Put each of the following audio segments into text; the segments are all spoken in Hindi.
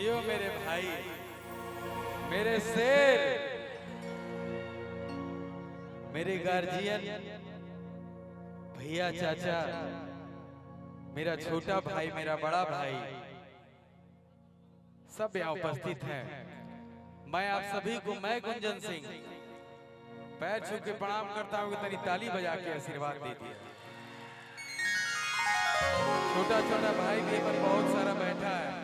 जियो मेरे भाई, मेरे शेर, मेरे गार्जियन, भैया, चाचा, मेरा छोटा भाई, मेरा बड़ा भाई, सब यहाँ उपस्थित हैं। मैं आप सभी को, मैं गुंजन सिंह, पैर छू के प्रणाम करता हूँ। तनी ताली बजा के आशीर्वाद दे दिया। छोटा छोटा भाई भी पर बहुत सारा बैठा है,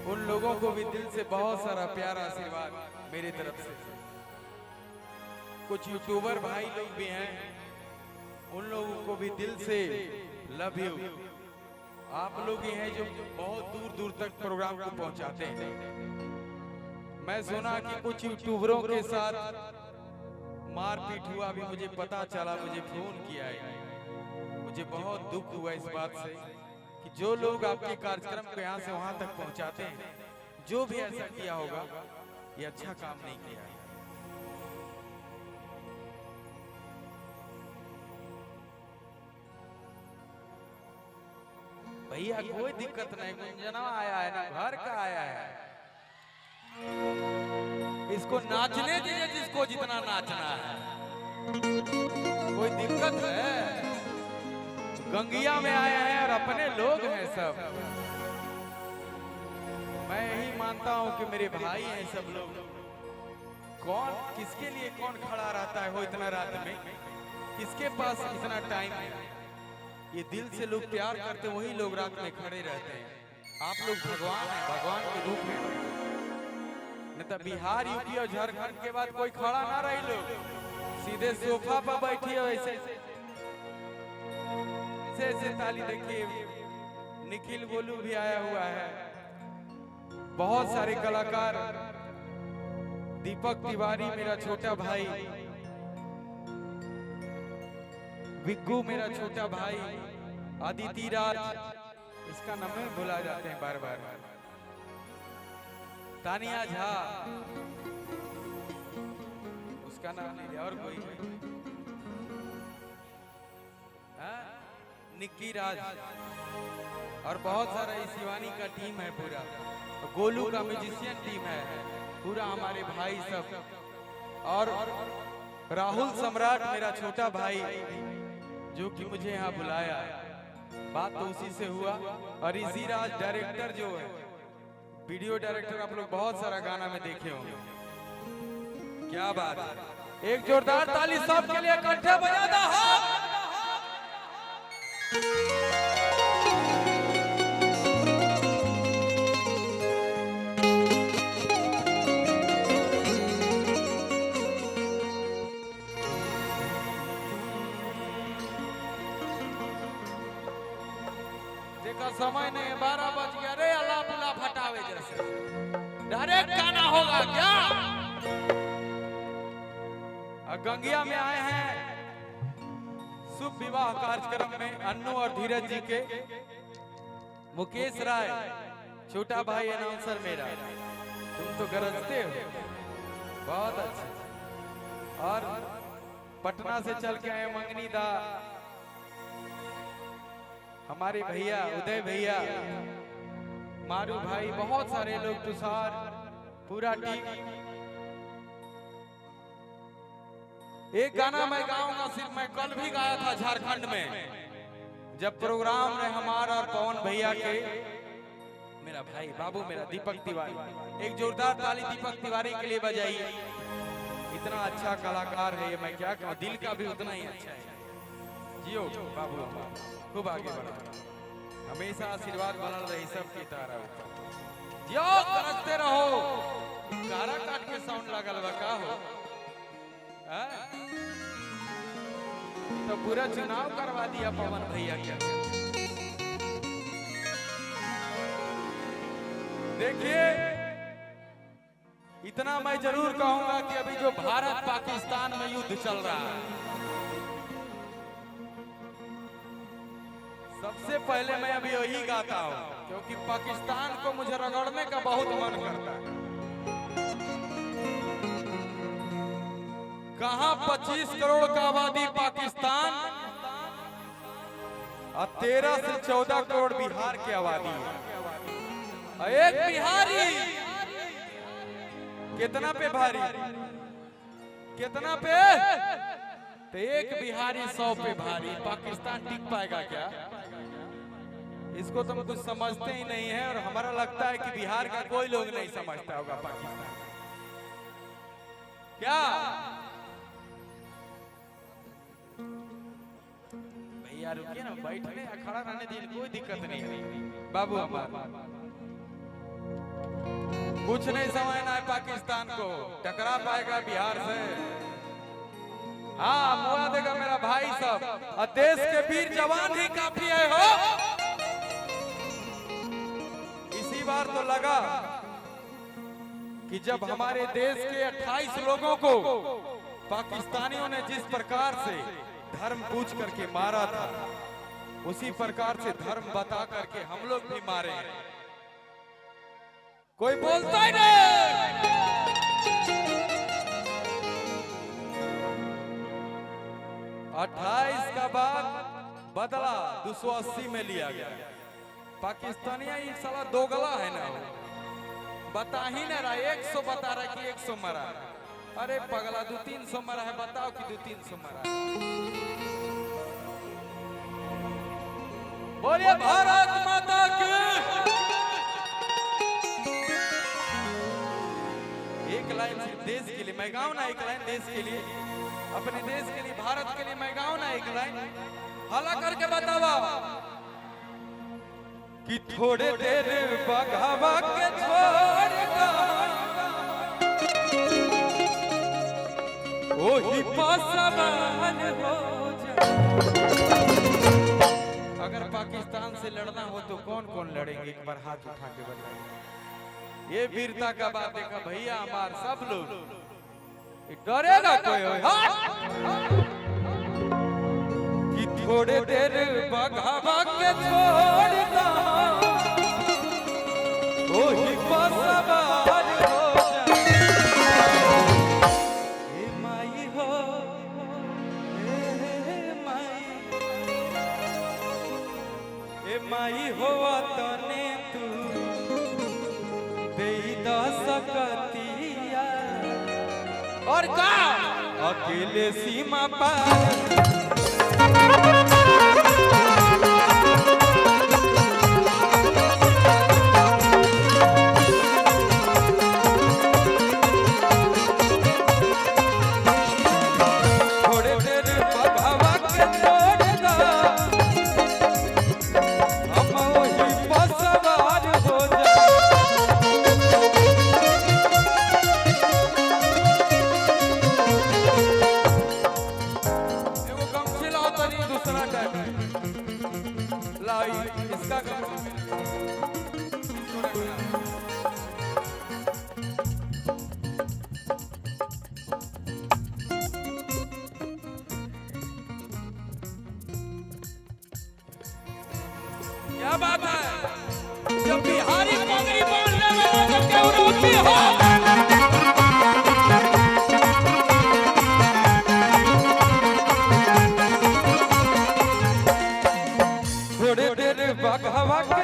उन लोगों को भी दिल से बहुत सारा प्यार आशीर्वाद मेरी तरफ से। कुछ यूट्यूबर भाई लोग भी हैं, उन लोगों को भी दिल से लव यू। आप लोग ही हैं जो बहुत दूर दूर तक प्रोग्राम को पहुंचाते हैं। मैं सुना कि कुछ यूट्यूबरों के साथ मारपीट हुआ, भी मुझे पता चला, मुझे फोन किया है। मुझे बहुत दुख हुआ इस बात से कि जो लोग आपके कार्यक्रम को यहाँ से वहां तक पहुंचाते हैं, जो भी ऐसा किया होगा, ये अच्छा काम नहीं किया है। भैया कोई दिक्कत नहीं, गुंजना आया है ना, घर का आया है, इसको नाचने दीजिए जिसको जितना नाचना है। कोई दिक्कत है? गंगिया में आए हैं और अपने लोग हैं सब। मैं यही मानता हूं कि मेरे भाई हैं सब लोग। कौन किसके लिए कौन खड़ा रहता है हो इतना रात में? किसके पास इतना टाइम है? ये दिल से लोग प्यार करते, वही लोग रात में खड़े रहते हैं। आप लोग भगवान हैं, भगवान के रूप में। नहीं तो बिहार, यूपी और झारखंड के बाद कोई खड़ा ना रही, लोग सीधे सोफा पर बैठी हो ऐसे ऐसे ताली। देखिए निखिल गोलू भी आया हुआ है, बहुत सारे कलाकार, दीपक तिवारी मेरा छोटा भाई, विक्कू मेरा छोटा भाई, आदिति राज, इसका नाम भुला जाते हैं बार बार, तानिया झा, उसका नाम नहीं लिया, और कोई निक्की राज, और बहुत सारा शिवानी का टीम है पूरा, गोलू का म्यूजिशियन टीम है पूरा, हमारे भाई सब, और राहुल सम्राट मेरा छोटा भाई जो कि मुझे यहाँ बुलाया। बात तो उसी से हुआ। और इसी राज डायरेक्टर जो है, वीडियो डायरेक्टर, आप लोग बहुत सारा गाना में देखे होंगे। क्या बात है, एक जोरदार ताली सबके लिए इकट्ठे बजा दो। देखा समय नहीं, 12 बज गया रे, अल्लाह बुला फटावे जैसे डायरेक्ट गाना होगा क्या? गंगिया में आए हैं शुभ विवाह कार्यक्रम में अन्नू और धीरज जी के। मुकेश राय छोटा भाई अनाउंसर मेरा, तुम तो गरजते हो, बहुत अच्छे। और पटना से चल के आए मंगनी दा, हमारे भैया उदय भैया, मारू भाई, बहुत सारे लोग, तुषार, पूरा टीम। एक गाना मैं गाऊंगा, सिर्फ मैं कल भी गाया था झारखंड में, जब प्रोग्राम रहे हमारा और पवन भैया के, मेरा भाई बाबू मेरा दीपक तिवारी। एक जोरदार ताली दीपक तिवारी के लिए बजाइए, इतना अच्छा कलाकार है ये, मैं क्या कहूँ, दिल का भी उतना ही अच्छा है। जियो बाबू, खूब आगे बढ़ो, हमेशा आशीर्वाद बनल रही सबकी तरह। जियो, करते रहो। कारा काट के साउंड लगल बा का हो? तो पूरा चुनाव करवा दिया पवन भैया के। देखिए, इतना मैं जरूर कहूंगा कि अभी जो भारत पाकिस्तान में युद्ध चल रहा है, सबसे पहले मैं अभी यही गाता हूं, क्योंकि पाकिस्तान को मुझे रगड़ने का बहुत मन करता है। कहां 25 करोड़ का आबादी पाकिस्तान और 13 से 14 करोड़ बिहार की आबादी है। एक बिहारी कितना पे भारी, कितना पे? तो एक बिहारी 100 पे भारी। पाकिस्तान टिक पाएगा क्या? इसको तुम कुछ समझते ही नहीं है। और हमारा लगता है कि बिहार का कोई लोग नहीं समझता होगा पाकिस्तान क्या। भैया रुकिए ना, बैठने या खड़ा रहने दीजिए, कोई दिक्कत नहीं। बाबू हमारा कुछ नहीं समझना है पाकिस्तान को, टकरा पाएगा बिहार से। हाँ मुआ देगा मेरा भाई सब। और देश के वीर जवान ही काफी है हो। इसी बार तो लगा कि जब हमारे देश के 28 लोगों को पाकिस्तानियों ने जिस प्रकार से धर्म पूछ करके मारा था, उसी प्रकार से धर्म बता करके हम लोग भी मारे हैं। कोई बोलता ही नहीं। 28 का बाद बदला 280 में लिया गया। पाकिस्तानिया ये साला दोगला है ना, बता ही ना रहा। 100 बता रहा कि 100 मरा। अरे पगला 200-300 मरा है, बताओ कि 200-300 मरा। बोलिए भारत माता की। एक लाइन सिर्फ देश के लिए मैं गाऊं ना, एक लाइन देश के लिए, अपने देश के लिए, भारत के लिए मैं गाऊं ना एक लाइन। हला करके बतावा कि थोड़े देर बगावा के छोड़गा ओही पासवान हो जा। अगर पाकिस्तान से लड़ना हो तो कौन कौन लड़ेंगे? एक बार हाथ उठा के बताइए। ये वीरता का बात देखा भैया, हमार सब लोग डरेगा कोई हो? कि थोड़े देर बगावा के छोड़गा ओही पासवान हो जा। ए माई हो, ए माई हो तने तू दे सकतिया। और का अकेले सीमा पार थोड़े देर बगावा के छोड़गा हम वही पसवार हो जा। इसका क्या बात है? जब बिहारी पगड़ी बांधने वाला तो क्यों रोती हो? थोड़े देर बगावा के